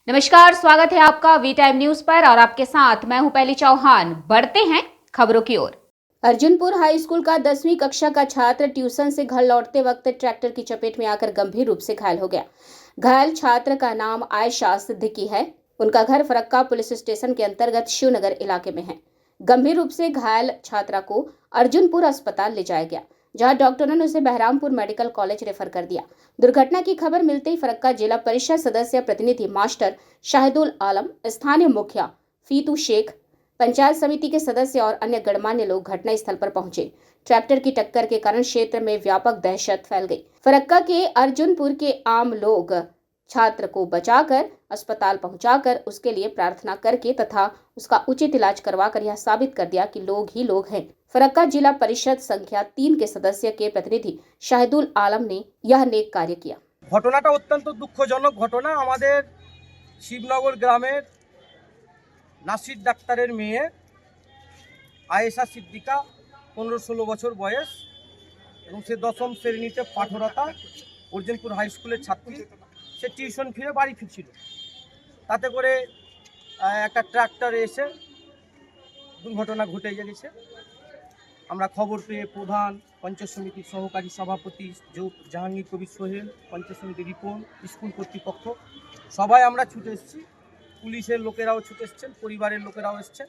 नमस्कार, स्वागत है आपका वी टाइम न्यूज पर और आपके साथ मैं हूं पहली चौहान। बढ़ते हैं खबरों की ओर। अर्जुनपुर हाई स्कूल का 10वीं कक्षा का छात्र ट्यूशन से घर लौटते वक्त ट्रैक्टर की चपेट में आकर गंभीर रूप से घायल हो गया। घायल छात्र का नाम आयशा सिद्दीकी है। उनका घर फरक्का पुलिस स्टेशन के अंतर्गत शिवनगर इलाके में है। गंभीर रूप से घायल छात्रा को अर्जुनपुर अस्पताल ले जाया गया, जहां डॉक्टरों ने उसे बहरामपुर मेडिकल कॉलेज रेफर कर दिया। दुर्घटना की खबर मिलते ही फरक्का जिला परिषद सदस्य प्रतिनिधि मास्टर शाहिदुल आलम, स्थानीय मुखिया फीतू शेख, पंचायत समिति के सदस्य और अन्य गणमान्य लोग घटनास्थल पर पहुंचे। ट्रैक्टर की टक्कर के कारण क्षेत्र में व्यापक दहशत फैल गई। फरक्का के अर्जुनपुर के आम लोग छात्र को बचाकर अस्पताल पहुंचाकर उसके लिए प्रार्थना करके तथा उसका उचित इलाज करवाकर यह साबित कर दिया कि लोग ही लोग हैं। फरक्का जिला परिषद संख्या 3 के सदस्य के प्रतिनिधि शाहिदुल आलम ने यह नेक कार्य किया। ঘটনাটা অত্যন্ত দুঃখজনক ঘটনা। আমাদের শিবনগর গ্রামের নাসির ডাক্তারের মেয়ে আয়েশা সিদ্দিকা 15-16 বছর বয়স এবং সে 10ম শ্রেণীতে পাঠরতা অর্জুনপুর হাই স্কুলের ছাত্রী। সে টিউশন ফিরে বাড়ি ফিরছিল, তাতে করে একটা ট্রাক্টর এসে দুর্ঘটনা ঘটে গেছে। আমরা খবর পেয়ে প্রধান, পঞ্চায়েত সমিতির সহকারী সভাপতি জাহাঙ্গীর কবির সোহেল, পঞ্চায়েত সমিতির রিপন, স্কুল কর্তৃপক্ষ সবাই আমরা ছুটে এসেছি। পুলিশের লোকেরাও ছুটে এসছেন, পরিবারের লোকেরাও এসছেন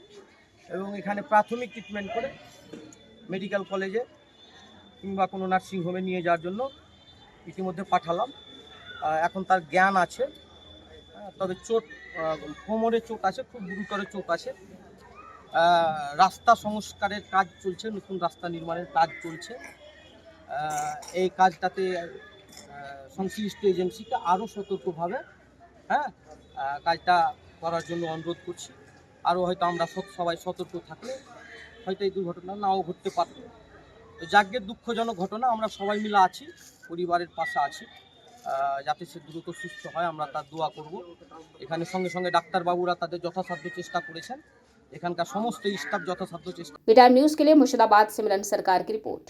এবং এখানে প্রাথমিক ট্রিটমেন্ট করে মেডিকেল কলেজে কিংবা কোনো নার্সিংহোমে নিয়ে যাওয়ার জন্য ইতিমধ্যে পাঠালাম। এখন তার জ্ঞান আছে, তবে চোট, কোমরে চোট আছে, খুব গুরুতর চোট আছে। রাস্তা সংস্কারের কাজ চলছে, নতুন রাস্তা নির্মাণের কাজ চলছে। এই কাজটাতে সংশ্লিষ্ট এজেন্সিকে আরও সতর্কভাবে কাজটা করার জন্য অনুরোধ করছি। আরও হয়তো আমরা সবাই সতর্ক থাকলে হয়তো এই দুর্ঘটনা নাও ঘটতে পারত। তো যাজ্ঞের দুঃখজনক ঘটনা, আমরা সবাই মিলে আছি, পরিবারের পাশে আছি, যাতে সে দ্রুত সুস্থ হয় আমরা তার দোয়া করব। এখানে সঙ্গে সঙ্গে ডাক্তারবাবুরা তাদের যথাসাধ্য চেষ্টা করেছেন, এখানকার সমস্ত স্টাফ যথাসাধ্য চেষ্টা। वी टाइम न्यूज के लिए मुर्शिदाबाद से मिलन सरकार की रिपोर्ट।